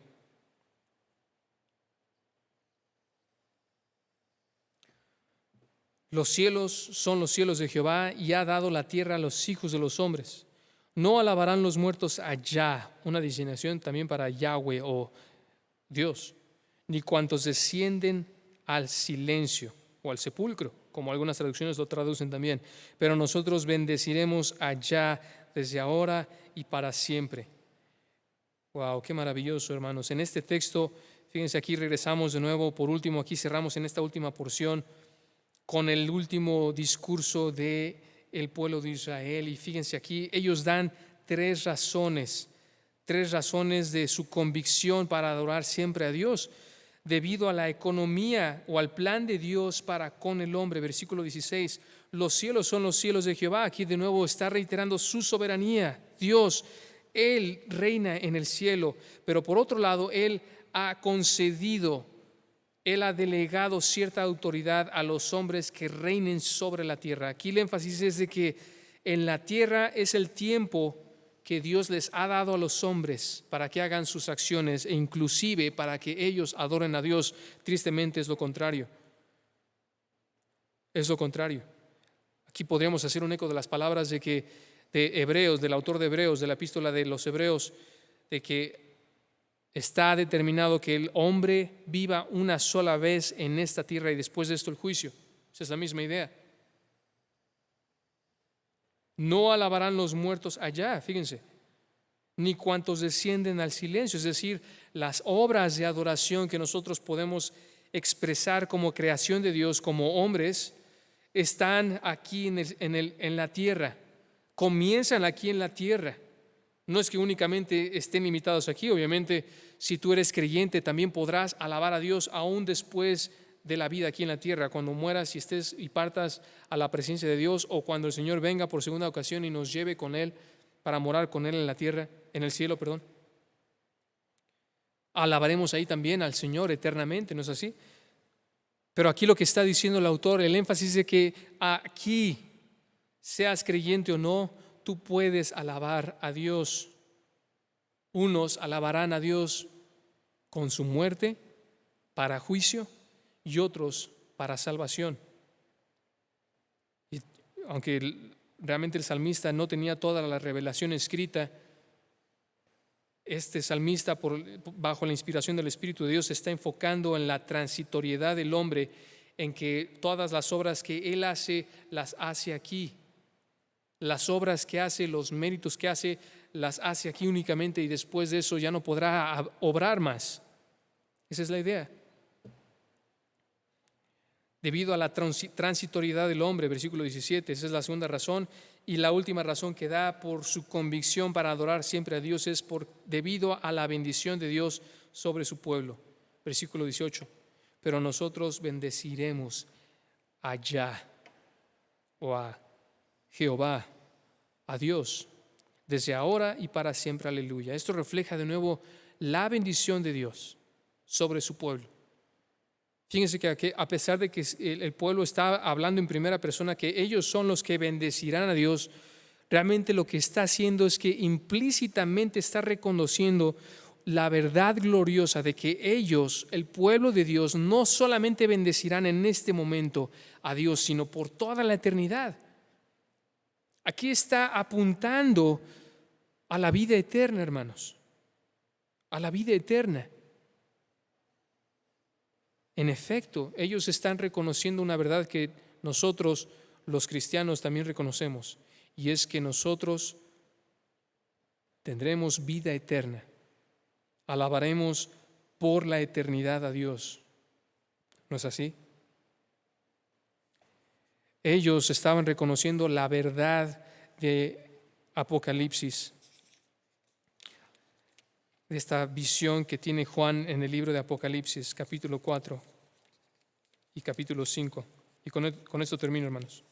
Los cielos son los cielos de Jehová y ha dado la tierra a los hijos de los hombres. No alabarán los muertos allá, una designación también para Yahweh o Dios, ni cuantos descienden al silencio o al sepulcro, como algunas traducciones lo traducen también. Pero nosotros bendeciremos allá desde ahora y para siempre. Wow, qué maravilloso, hermanos. En este texto Fíjense, aquí regresamos de nuevo, por último, aquí cerramos en esta última porción con el último discurso de el pueblo de Israel. Y fíjense aquí, ellos dan tres razones de su convicción para adorar siempre a Dios, debido a la economía o al plan de Dios para con el hombre. Versículo 16, los cielos son los cielos de Jehová. Aquí de nuevo está reiterando su soberanía. Dios, Él reina en el cielo, pero por otro lado, Él ha concedido, Él ha delegado cierta autoridad a los hombres que reinen sobre la tierra. Aquí el énfasis es de que en la tierra es el tiempo que Dios les ha dado a los hombres para que hagan sus acciones e inclusive para que ellos adoren a Dios. Tristemente es lo contrario. Es lo contrario. Aquí podríamos hacer un eco de las palabras de Hebreos, del autor de Hebreos, de la epístola de los Hebreos, de que está determinado que el hombre viva una sola vez en esta tierra y después de esto el juicio. Esa es la misma idea. No alabarán los muertos allá, fíjense, ni cuantos descienden al silencio. Es decir, las obras de adoración que nosotros podemos expresar como creación de Dios, como hombres, están aquí en la tierra, comienzan aquí en la tierra. No es que únicamente estén limitados aquí. Obviamente, si tú eres creyente, también podrás alabar a Dios aún después de la vida aquí en la tierra, cuando mueras y estés y partas a la presencia de Dios, o cuando el Señor venga por segunda ocasión y nos lleve con Él para morar con Él en la tierra, en el cielo, perdón. Alabaremos ahí también al Señor eternamente, ¿no es así? Pero aquí lo que está diciendo el autor, el énfasis de que aquí, seas creyente o no, tú puedes alabar a Dios. Unos alabarán a Dios con su muerte para juicio y otros para salvación. Y aunque realmente el salmista no tenía toda la revelación escrita, este salmista, bajo la inspiración del Espíritu de Dios, se está enfocando en la transitoriedad del hombre, en que todas las obras que él hace, las hace aquí. Las obras que hace, los méritos que hace, las hace aquí únicamente, y después de eso ya no podrá obrar más. Esa es la idea. Debido a la transitoriedad del hombre, versículo 17, esa es la segunda razón. Y la última razón que da por su convicción para adorar siempre a Dios es debido a la bendición de Dios sobre su pueblo. Versículo 18, pero nosotros bendeciremos allá o a Jehová, a Dios, desde ahora y para siempre. Aleluya. Esto refleja de nuevo la bendición de Dios sobre su pueblo. Fíjense que a pesar de que el pueblo está hablando en primera persona, que ellos son los que bendecirán a Dios, realmente lo que está haciendo es que implícitamente está reconociendo la verdad gloriosa de que ellos, el pueblo de Dios, no solamente bendecirán en este momento a Dios, sino por toda la eternidad. Aquí está apuntando a la vida eterna, hermanos, a la vida eterna. En efecto, ellos están reconociendo una verdad que nosotros, los cristianos, también reconocemos, y es que nosotros tendremos vida eterna. Alabaremos por la eternidad a Dios. ¿No es así? Ellos estaban reconociendo la verdad de Apocalipsis, de esta visión que tiene Juan en el libro de Apocalipsis, capítulo 4 y capítulo 5. Y con esto termino, hermanos.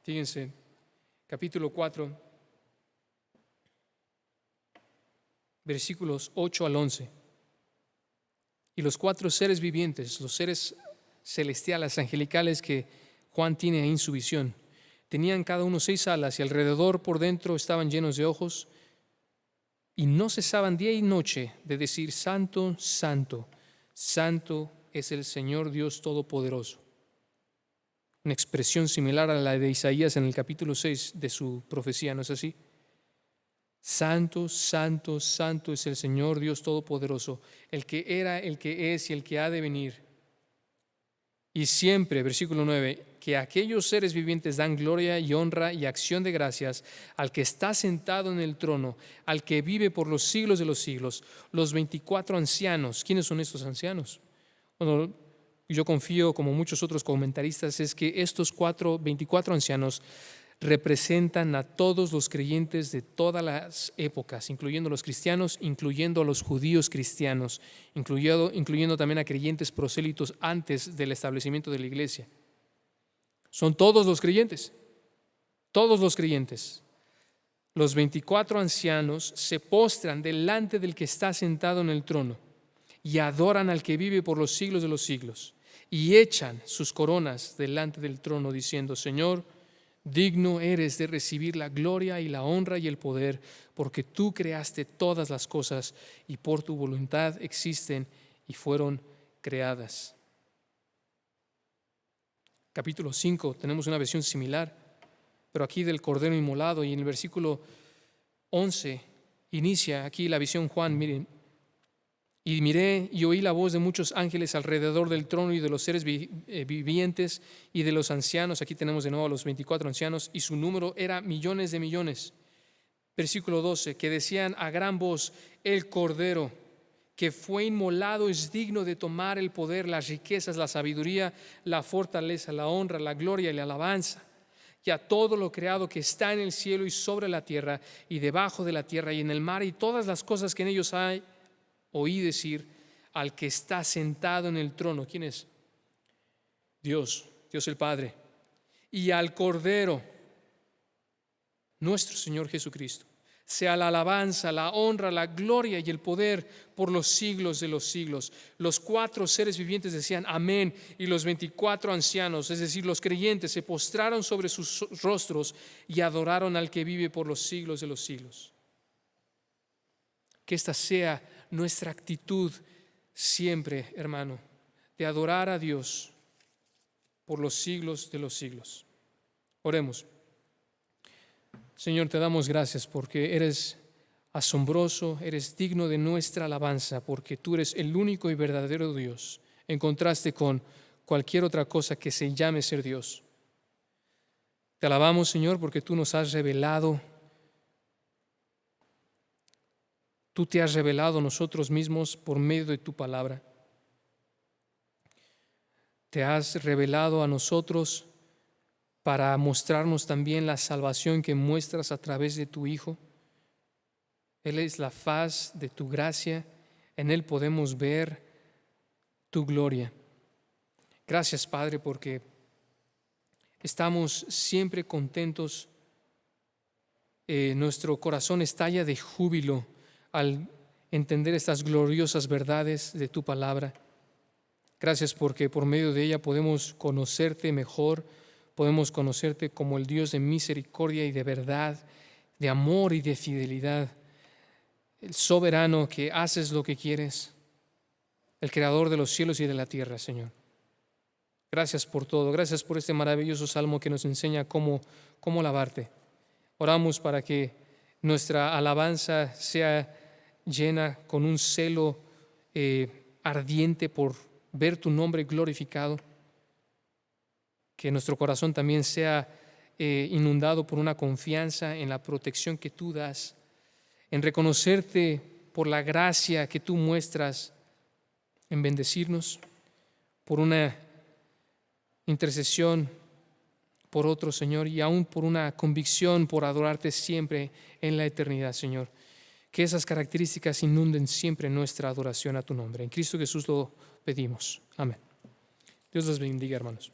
Fíjense, capítulo 4, versículos 8 al 11. Y los cuatro seres vivientes, los seres celestiales, angelicales que Juan tiene ahí en su visión, tenían cada uno 6 alas y alrededor por dentro estaban llenos de ojos, y no cesaban día y noche de decir: Santo, Santo, Santo es el Señor Dios Todopoderoso. Una expresión similar a la de Isaías en el capítulo 6 de su profecía, ¿no es así? Santo, Santo, Santo es el Señor Dios Todopoderoso, el que era, el que es y el que ha de venir. Y siempre, versículo 9, que aquellos seres vivientes dan gloria y honra y acción de gracias al que está sentado en el trono, al que vive por los siglos de los siglos, los 24 ancianos. ¿Quiénes son estos ancianos? Bueno, yo confío, como muchos otros comentaristas, es que estos 24 ancianos representan a todos los creyentes de todas las épocas, incluyendo a los cristianos, incluyendo a los judíos cristianos, incluyendo también a creyentes prosélitos antes del establecimiento de la iglesia. Son todos los creyentes, todos los creyentes. Los 24 ancianos se postran delante del que está sentado en el trono y adoran al que vive por los siglos de los siglos y echan sus coronas delante del trono diciendo: Señor, digno eres de recibir la gloria y la honra y el poder, porque tú creaste todas las cosas y por tu voluntad existen y fueron creadas. Capítulo 5, tenemos una versión similar, pero aquí del Cordero inmolado, y en el versículo 11 inicia aquí la visión Juan. Miren: y miré y oí la voz de muchos ángeles alrededor del trono y de los seres vivientes y de los ancianos. Aquí tenemos de nuevo a los 24 ancianos, y su número era millones de millones. Versículo 12, que decían a gran voz: el Cordero que fue inmolado es digno de tomar el poder, las riquezas, la sabiduría, la fortaleza, la honra, la gloria y la alabanza. Y a todo lo creado que está en el cielo y sobre la tierra y debajo de la tierra y en el mar y todas las cosas que en ellos hay, oí decir al que está sentado en el trono. ¿Quién es? Dios el Padre. Y al Cordero, nuestro Señor Jesucristo, sea la alabanza, la honra, la gloria y el poder por los siglos de los siglos. Los 4 seres vivientes decían amén, y los 24 ancianos, es decir, los creyentes, se postraron sobre sus rostros y adoraron al que vive por los siglos de los siglos. Que esta sea nuestra actitud siempre, hermano, de adorar a Dios por los siglos de los siglos. Oremos. Señor, te damos gracias porque eres asombroso, eres digno de nuestra alabanza, porque tú eres el único y verdadero Dios, en contraste con cualquier otra cosa que se llame ser Dios. Te alabamos, Señor, porque tú nos has revelado. Tú te has revelado a nosotros mismos por medio de tu palabra. Te has revelado a nosotros para mostrarnos también la salvación que muestras a través de tu Hijo. Él es la faz de tu gracia, en Él podemos ver tu gloria. Gracias, Padre, porque estamos siempre contentos. Nuestro corazón estalla de júbilo al entender estas gloriosas verdades de tu palabra. Gracias porque por medio de ella podemos conocerte mejor, podemos conocerte como el Dios de misericordia y de verdad, de amor y de fidelidad, el soberano que haces lo que quieres, el creador de los cielos y de la tierra, Señor. Gracias por todo, gracias por este maravilloso salmo que nos enseña cómo alabarte. Oramos para que nuestra alabanza sea llena con un celo ardiente por ver tu nombre glorificado, que nuestro corazón también sea inundado por una confianza en la protección que tú das, en reconocerte por la gracia que tú muestras en bendecirnos, por una intercesión por otro, Señor, y aún por una convicción por adorarte siempre en la eternidad, Señor. Que esas características inunden siempre nuestra adoración a tu nombre. En Cristo Jesús lo pedimos. Amén. Dios los bendiga, hermanos.